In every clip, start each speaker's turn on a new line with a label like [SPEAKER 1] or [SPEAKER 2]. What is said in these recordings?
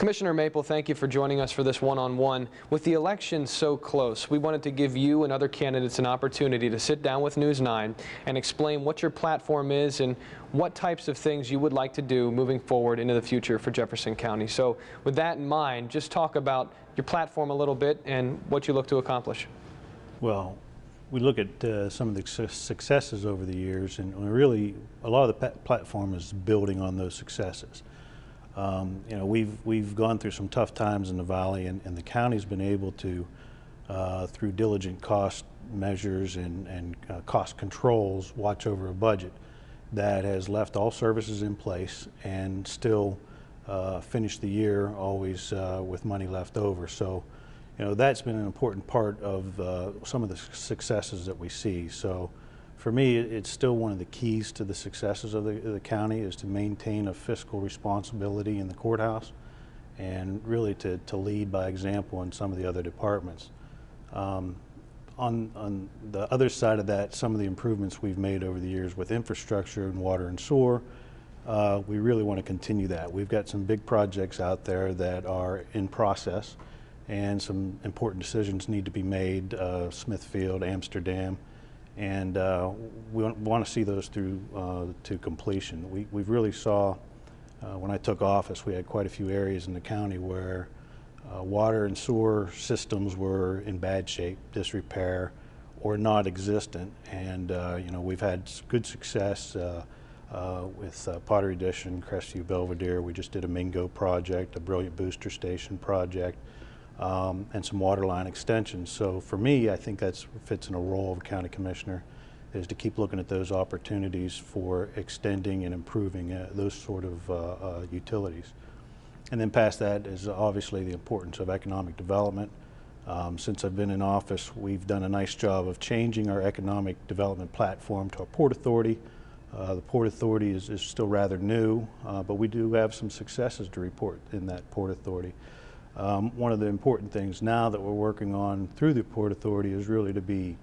[SPEAKER 1] Commissioner Maple, thank you for joining us for this one-on-one. With the election so close, we wanted to give you and other candidates an opportunity to sit down with News 9 and explain what your platform is and what types of things you would like to do moving forward into the future for Jefferson County. So with that in mind, just talk about your platform a little bit and what you look to accomplish.
[SPEAKER 2] Well, we look at some of the successes over the years, and really a lot of the platform is building on those successes. You know, we've gone through some tough times in the valley, and the county's been able to, through diligent cost measures and cost controls, watch over a budget that has left all services in place and still finish the year always with money left over. So, you know, that's been an important part of some of the successes that we see. So for me, it's still one of the keys to the successes of the county is to maintain a fiscal responsibility in the courthouse and really to lead by example in some of the other departments. On the other side of that, some of the improvements we've made over the years with infrastructure and water and sewer, we really want to continue that. We've got some big projects out there that are in process, and some important decisions need to be made, Smithfield, Amsterdam, and we want to see those through to completion. We've really saw, when I took office, we had quite a few areas in the county where water and sewer systems were in bad shape, disrepair, or non-existent, and you know, we've had good success with Pottery Dish and Crestview Belvedere. We just did a Mingo project, a Brilliant Booster Station project, and some water line extensions. So for me, I think that fits in a role of a county commissioner, is to keep looking at those opportunities for extending and improving those sort of utilities. And then past that is obviously the importance of economic development. Since I've been in office, we've done a nice job of changing our economic development platform to a port authority. The Port Authority is still rather new, but we do have some successes to report in that Port Authority. One of the important things now that we're working on through the Port Authority is really to be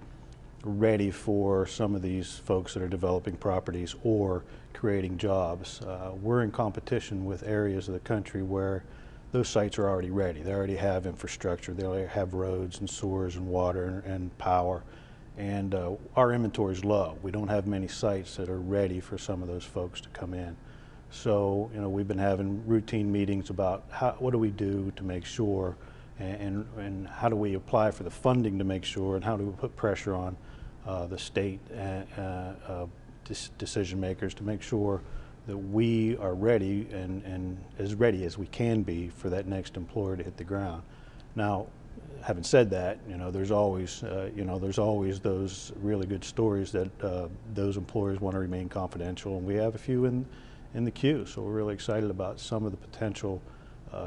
[SPEAKER 2] ready for some of these folks that are developing properties or creating jobs. We're in competition with areas of the country where those sites are already ready. They already have infrastructure. They already have roads and sewers and water and power. And our inventory is low. We don't have many sites that are ready for some of those folks to come in. So, you know, we've been having routine meetings about what do we do to make sure, and how do we apply for the funding to make sure, and how do we put pressure on the state decision makers to make sure that we are ready and as ready as we can be for that next employer to hit the ground. Now, having said that, you know, there's always those really good stories that those employers want to remain confidential, and we have a few in the queue. So we're really excited about some of the potential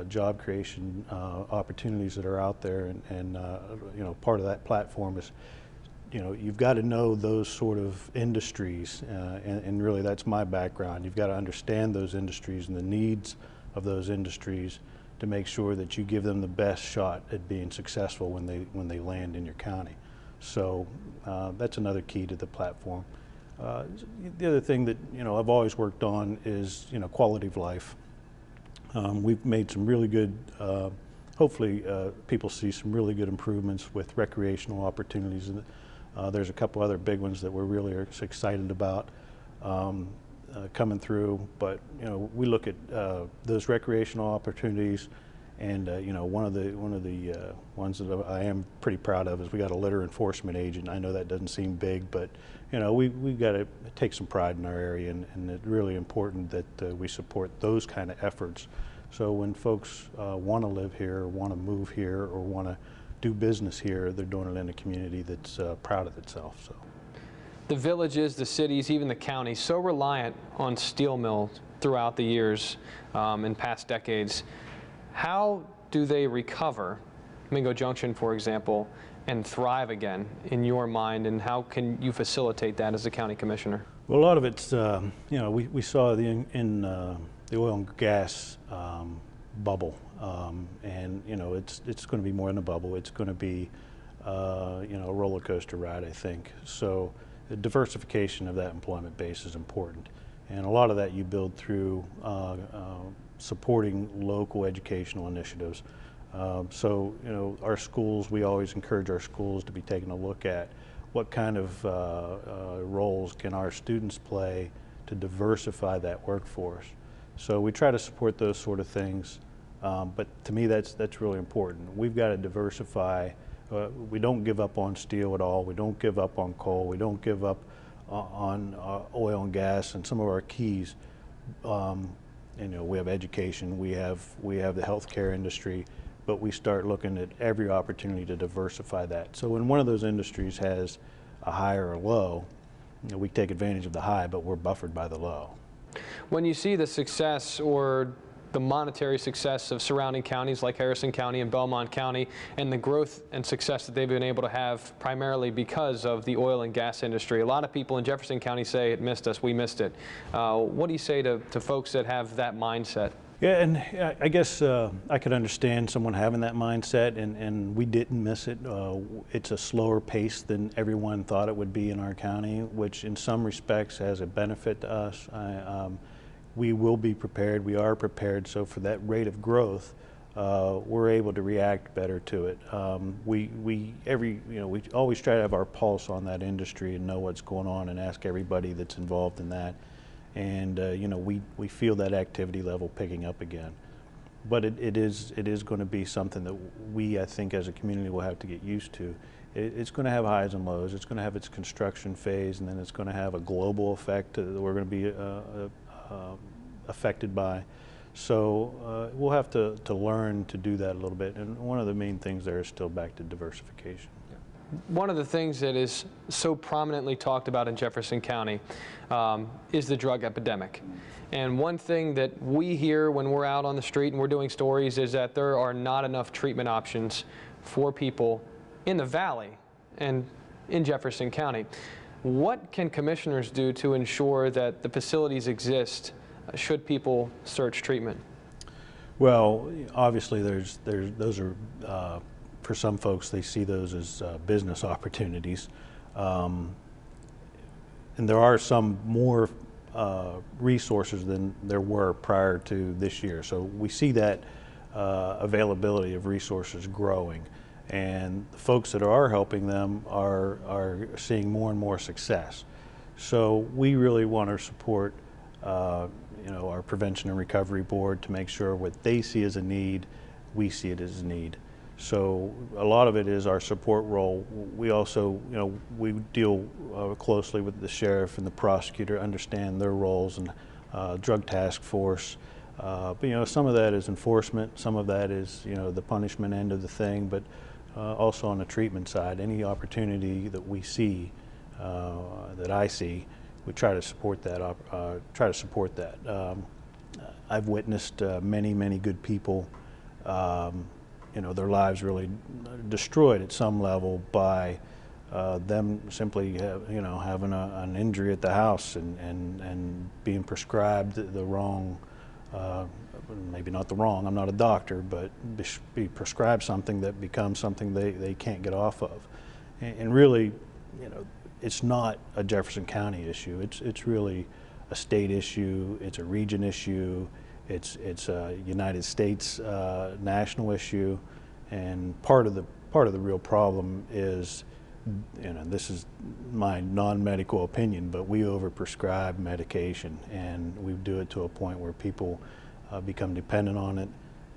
[SPEAKER 2] job creation opportunities that are out there, and you know, part of that platform is, you know, you've got to know those sort of industries, and really that's my background. You've got to understand those industries and the needs of those industries to make sure that you give them the best shot at being successful when they land in your county. So that's another key to the platform. The other thing that, you know, I've always worked on is, you know, quality of life. We've made some really good, hopefully people see some really good improvements with recreational opportunities. There's a couple other big ones that we're really excited about coming through, but, you know, we look at those recreational opportunities, and you know, one of the ones that I am pretty proud of is we got a litter enforcement agent. I know that doesn't seem big, but, you know, we got to take some pride in our area, and it's really important that we support those kind of efforts. So when folks want to live here, or want to move here, or want to do business here, they're doing it in a community that's proud of itself. So
[SPEAKER 1] the villages, the cities, even the county, so reliant on steel mills throughout the years in past decades. How do they recover, Mingo Junction, for example, and thrive again in your mind, and how can you facilitate that as a county commissioner?
[SPEAKER 2] Well, a lot of it's, you know, we saw in the oil and gas bubble, and, you know, it's going to be more than a bubble. It's going to be, you know, a roller coaster ride, I think. So the diversification of that employment base is important, and a lot of that you build through supporting local educational initiatives. So, our schools, we always encourage our schools to be taking a look at what kind of roles can our students play to diversify that workforce. So we try to support those sort of things, but to me that's really important. We've got to diversify. We don't give up on steel at all. We don't give up on coal. We don't give up on oil and gas and some of our keys. We have education, we have the healthcare industry, but we start looking at every opportunity to diversify that. So when one of those industries has a high or a low, we take advantage of the high, but we're buffered by the low.
[SPEAKER 1] When you see the success or the monetary success of surrounding counties like Harrison County and Belmont County, and the growth and success that they've been able to have primarily because of the oil and gas industry. A lot of people in Jefferson County say it missed us, we missed it. What do you say to folks that have that mindset?
[SPEAKER 2] Yeah, and I guess I could understand someone having that mindset, and we didn't miss it. It's a slower pace than everyone thought it would be in our county, which in some respects has a benefit to us. We will be prepared, we are prepared, so for that rate of growth, we're able to react better to it. We always try to have our pulse on that industry and know what's going on and ask everybody that's involved in that. And we feel that activity level picking up again. But it is going to be something that we, I think, as a community will have to get used to. It's going to have highs and lows. It's going to have its construction phase, and then it's going to have a global effect that we're going to be affected by. So we'll have to learn to do that a little bit. And one of the main things there is still back to diversification.
[SPEAKER 1] One of the things that is so prominently talked about in Jefferson County is the drug epidemic. And one thing that we hear when we're out on the street and we're doing stories is that there are not enough treatment options for people in the Valley and in Jefferson County. What can commissioners do to ensure that the facilities exist should people search treatment?
[SPEAKER 2] Well, obviously those are for some folks, they see those as business opportunities. And there are some more resources than there were prior to this year. So we see that availability of resources growing. And the folks that are helping them are seeing more and more success. So we really want to support our Prevention and Recovery Board to make sure what they see as a need, we see it as a need. So a lot of it is our support role. We also, we deal closely with the sheriff and the prosecutor, understand their roles, and drug task force. But some of that is enforcement, some of that is the punishment end of the thing, but also on the treatment side, any opportunity that we see, that I see, we try to support that. I've witnessed many good people. Their lives really destroyed at some level by them simply having an injury at the house and being prescribed the wrong, maybe not the wrong, I'm not a doctor, but be prescribed something that becomes something they can't get off of. And really, it's not a Jefferson County issue. It's really a state issue. It's a region issue. It's a United States national issue, and part of the real problem is, this is my non-medical opinion, but we overprescribe medication, and we do it to a point where people become dependent on it,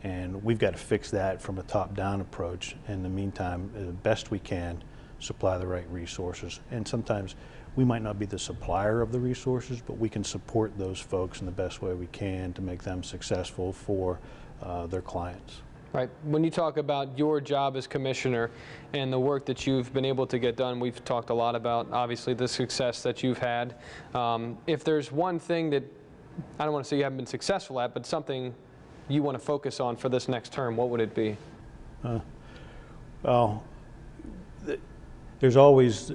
[SPEAKER 2] and we've got to fix that from a top-down approach. In the meantime, the best we can, supply the right resources, and sometimes we might not be the supplier of the resources, but we can support those folks in the best way we can to make them successful for their clients.
[SPEAKER 1] Right. When you talk about your job as commissioner and the work that you've been able to get done, we've talked a lot about, obviously, the success that you've had. If there's one thing that, I don't want to say you haven't been successful at, but something you want to focus on for this next term, what would it be?
[SPEAKER 2] Well, there's always,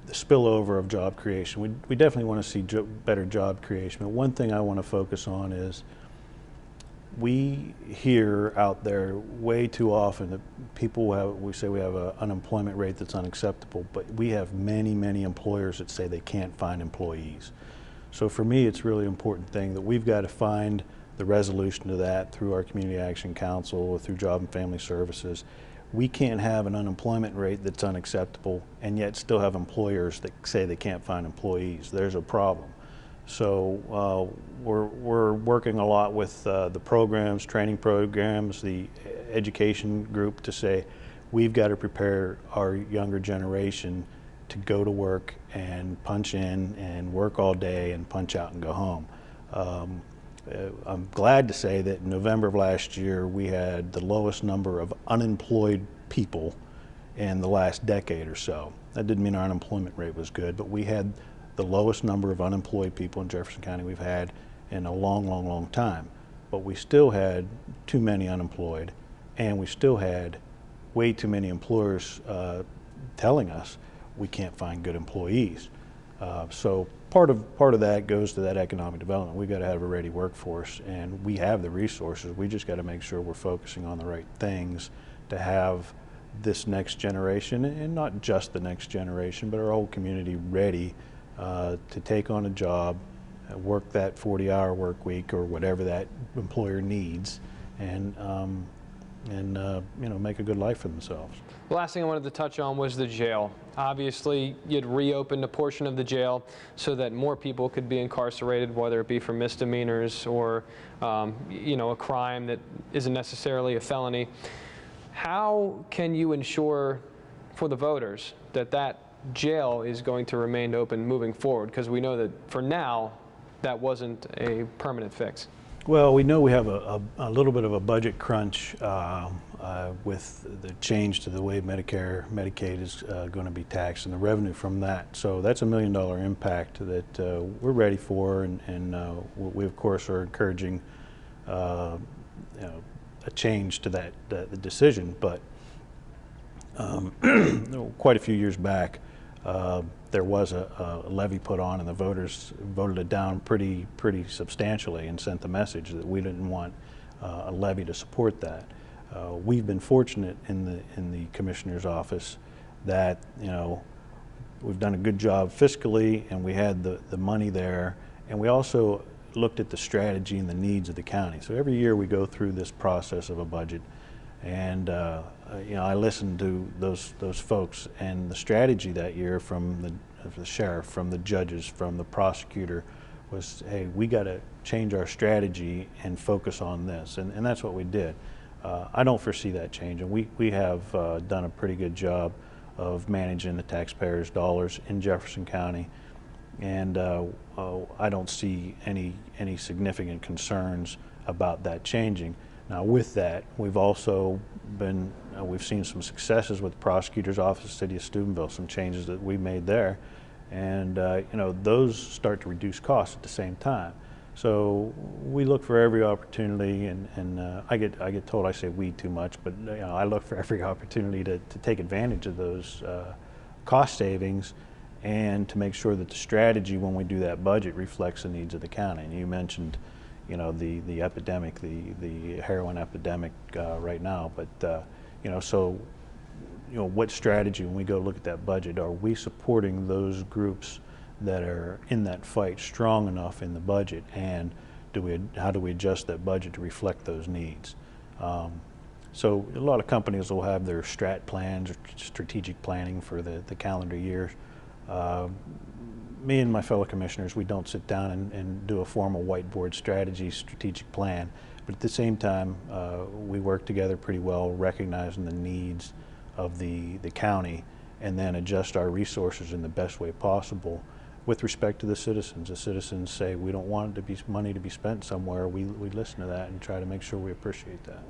[SPEAKER 2] the spillover of job creation. We definitely want to see better job creation. But one thing I want to focus on is we hear out there way too often that we say we have an unemployment rate that's unacceptable, but we have many employers that say they can't find employees. So for me, it's a really important thing that we've got to find the resolution to that through our Community Action Council or through Job and Family Services. We can't have an unemployment rate that's unacceptable and yet still have employers that say they can't find employees. There's a problem. So we're working a lot with the programs, training programs, the education group to say we've got to prepare our younger generation to go to work and punch in and work all day and punch out and go home. I'm glad to say that in November of last year we had the lowest number of unemployed people in the last decade or so. That didn't mean our unemployment rate was good, but we had the lowest number of unemployed people in Jefferson County we've had in a long time. But we still had too many unemployed, and we still had way too many employers telling us we can't find good employees. So part of that goes to that economic development. We've got to have a ready workforce, and we have the resources. We just got to make sure we're focusing on the right things to have this next generation, and not just the next generation, but our whole community ready to take on a job, work that 40-hour work week or whatever that employer needs, and you know, make a good life for themselves.
[SPEAKER 1] The last thing I wanted to touch on was the jail. Obviously, you'd reopened a portion of the jail so that more people could be incarcerated, whether it be for misdemeanors or you know, a crime that isn't necessarily a felony. How can you ensure for the voters that that jail is going to remain open moving forward? Because we know that for now, that wasn't a permanent fix.
[SPEAKER 2] Well, we know we have a little bit of a budget crunch with the change to the way Medicare, Medicaid is going to be taxed and the revenue from that. So that's $1 million impact that we're ready for, and we of course are encouraging you know, a change to that the decision. But quite a few years back, there was a levy put on, and the voters voted it down pretty substantially and sent the message that we didn't want a levy to support that. We've been fortunate in the commissioner's office that, you know, we've done a good job fiscally, and we had the money there, and we also looked at the strategy and the needs of the county. So every year we go through this process of a budget, and you know, I listened to those folks, and the strategy that year from the sheriff, from the judges, from the prosecutor was, hey, we got to change our strategy and focus on this, and that's what we did. I don't foresee that changing. We have done a pretty good job of managing the taxpayers' dollars in Jefferson County, and I don't see any significant concerns about that changing. Now, with that, we've also been, we've seen some successes with the prosecutor's office, City of Steubenville, some changes that we made there, and you know, those start to reduce costs at the same time. So we look for every opportunity, and I get told I say we too much, but you know, I look for every opportunity to take advantage of those cost savings, and to make sure that the strategy when we do that budget reflects the needs of the county. And you mentioned, you know, the epidemic, the heroin epidemic right now, but you know, so you know, what strategy when we go look at that budget, are we supporting those groups that are in that fight strong enough in the budget, and how do we adjust that budget to reflect those needs? So a lot of companies will have their strat plans or strategic planning for the calendar year. Me and my fellow commissioners, we don't sit down and do a formal whiteboard strategy strategic plan, but at the same time we work together pretty well, recognizing the needs of the county, and then adjust our resources in the best way possible with respect to the citizens. The citizens say we don't want it to be money to be spent somewhere. We listen to that and try to make sure we appreciate that.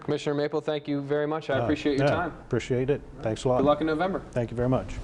[SPEAKER 1] Commissioner Maple, thank you very much. I appreciate your time.
[SPEAKER 2] Appreciate it. Thanks a lot.
[SPEAKER 1] Good luck in November.
[SPEAKER 2] Thank you very much.